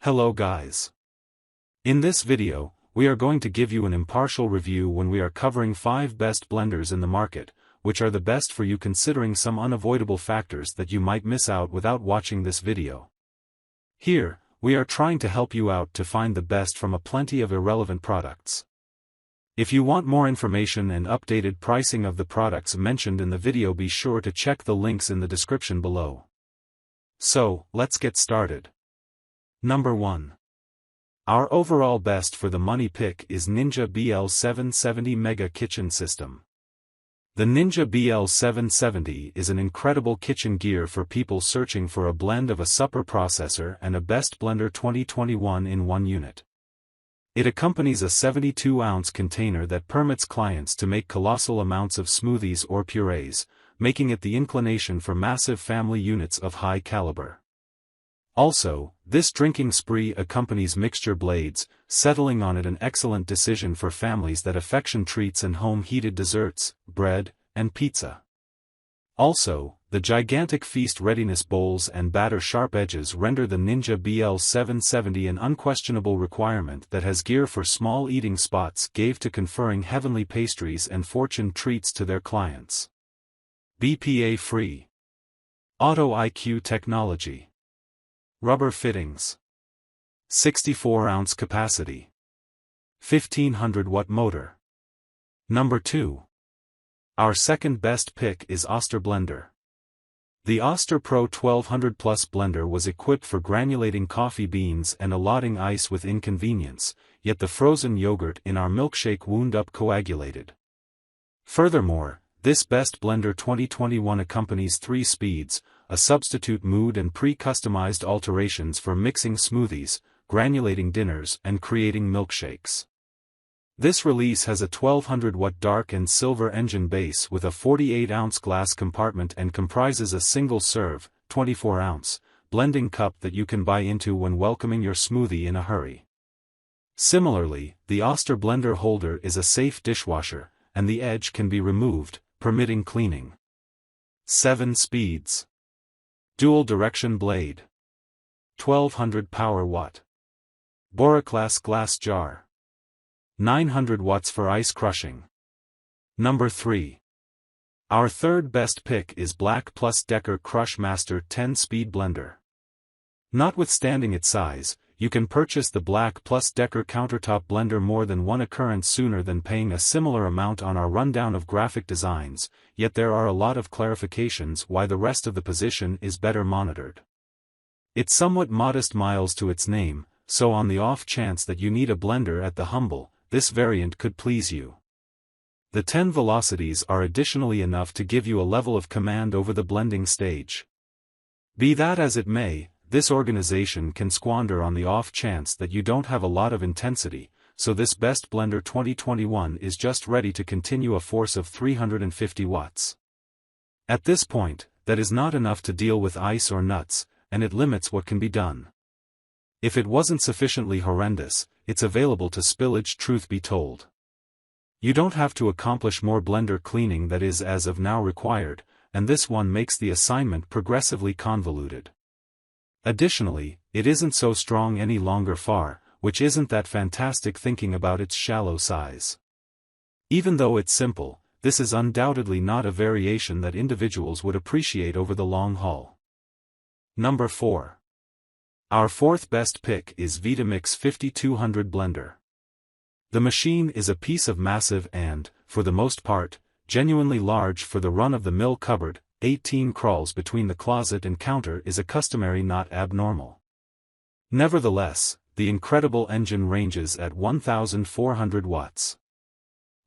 Hello guys. In this video, we are going to give you an impartial review when we are covering 5 best blenders in the market, which are the best for you considering some unavoidable factors that you might miss out without watching this video. Here, we are trying to help you out to find the best from a plenty of irrelevant products. If you want more information and updated pricing of the products mentioned in the video, be sure to check the links in the description below. So, let's get started. Number 1. Our overall best for the money pick is Ninja BL770 Mega Kitchen System. The Ninja BL770 is an incredible kitchen gear for people searching for a blend of a super processor and a best blender 2021 in one unit. It accompanies a 72-ounce container that permits clients to make colossal amounts of smoothies or purees, making it the inclination for massive family units of high caliber. Also, this drinking spree accompanies mixture blades, settling on it an excellent decision for families that affection treats and home-heated desserts, bread, and pizza. Also, the gigantic feast readiness bowls and batter sharp edges render the Ninja BL770 an unquestionable requirement that has gear for small eating spots gave to conferring heavenly pastries and fortune treats to their clients. BPA-free. Auto IQ technology. Rubber fittings. 64-ounce capacity. 1500-watt motor. Number 2. Our second best pick is Oster Blender. The Oster Pro 1200 Plus blender was equipped for granulating coffee beans and allotting ice with inconvenience, yet the frozen yogurt in our milkshake wound up coagulated. Furthermore, this best blender 2021 accompanies 3 speeds, a substitute mood and pre-customized alterations for mixing smoothies, granulating dinners and creating milkshakes. This release has a 1200-watt dark and silver engine base with a 48-ounce glass compartment and comprises a single-serve, 24-ounce, blending cup that you can buy into when welcoming your smoothie in a hurry. Similarly, the Oster Blender holder is a safe dishwasher, and the edge can be removed, permitting cleaning. 7 speeds. Dual direction blade. 1200 power watt. Boraclass glass jar. 900 watts for ice crushing. Number 3. Our third best pick is BLACK+DECKER Crush Master 10-speed blender. Notwithstanding its size, you can purchase the BLACK+DECKER Countertop blender more than one occurrence sooner than paying a similar amount on our rundown of graphic designs, yet there are a lot of clarifications why the rest of the position is better monitored. It's somewhat modest miles to its name, so on the off chance that you need a blender at the humble, this variant could please you. The 10 velocities are additionally enough to give you a level of command over the blending stage. Be that as it may, this organization can squander on the off chance that you don't have a lot of intensity, so this best blender 2021 is just ready to continue a force of 350 watts. At this point, that is not enough to deal with ice or nuts, and it limits what can be done. If it wasn't sufficiently horrendous, it's available to spillage, truth be told. You don't have to accomplish more blender cleaning that is as of now required, and this one makes the assignment progressively convoluted. Additionally, it isn't so strong any longer which isn't that fantastic thinking about its shallow size. Even though it's simple, this is undoubtedly not a variation that individuals would appreciate over the long haul. Number 4. Our fourth best pick is Vitamix 5200 blender. The machine is a piece of massive and, for the most part, genuinely large for the run-of-the-mill cupboard. 18 crawls between the closet and counter is a customary not abnormal. Nevertheless, the incredible engine ranges at 1400 watts.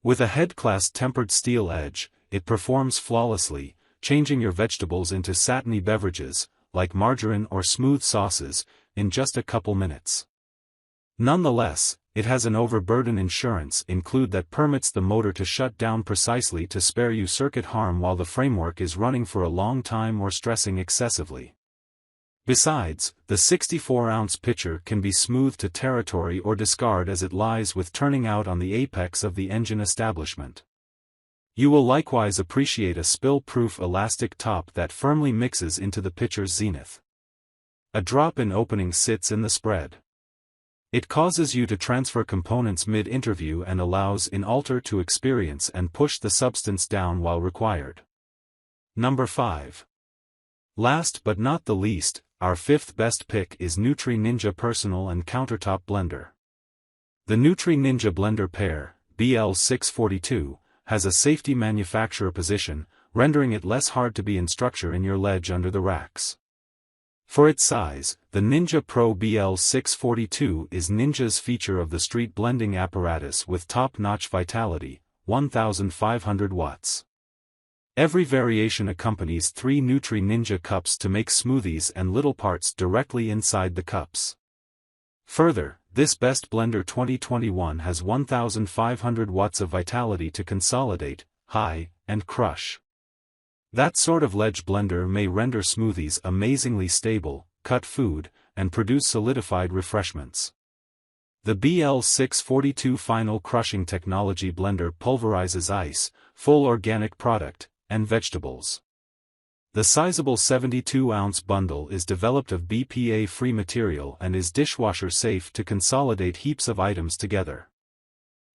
With a head-class tempered steel edge, it performs flawlessly, changing your vegetables into satiny beverages, like margarine or smooth sauces, in just a couple minutes. Nonetheless, it has an overburden insurance include that permits the motor to shut down precisely to spare you circuit harm while the framework is running for a long time or stressing excessively. Besides, the 64-ounce pitcher can be smoothed to territory or discard as it lies with turning out on the apex of the engine establishment. You will likewise appreciate a spill-proof elastic top that firmly mixes into the pitcher's zenith. A drop-in opening sits in the spread. It causes you to transfer components mid-interview and allows in alter to experience and push the substance down while required. Number 5. Last but not the least, our fifth best pick is Nutri Ninja Personal and Countertop Blender. The Nutri Ninja Blender pair, BL642, has a safety manufacturer position, rendering it less hard to be in structure in your ledge under the racks. For its size, the Ninja Pro BL642 is Ninja's feature of the street blending apparatus with top-notch vitality, 1,500 watts. Every variation accompanies 3 Nutri Ninja cups to make smoothies and little parts directly inside the cups. Further, this Best Blender 2021 has 1,500 watts of vitality to consolidate, high, and crush. That sort of ledge blender may render smoothies amazingly stable, cut food, and produce solidified refreshments. The BL642 Final Crushing Technology blender pulverizes ice, full organic product, and vegetables. The sizable 72-ounce bundle is developed of BPA-free material and is dishwasher safe to consolidate heaps of items together.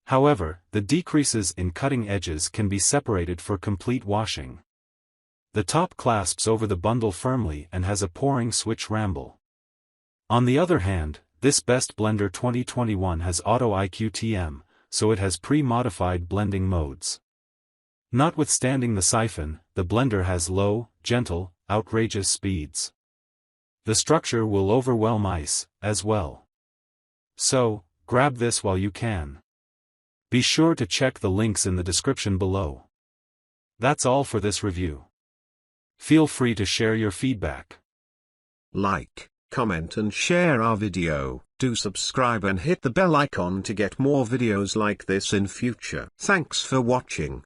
However, the decreases in cutting edges can be separated for complete washing. The top clasps over the bundle firmly and has a pouring switch ramble. On the other hand, this Best Blender 2021 has Auto IQTM, so it has pre-modified blending modes. Notwithstanding the siphon, the blender has low, gentle, outrageous speeds. The structure will overwhelm ice, as well. So, grab this while you can. Be sure to check the links in the description below. That's all for this review. Feel free to share your feedback. Like, comment and share our video. Do subscribe and hit the bell icon to get more videos like this in future. Thanks for watching.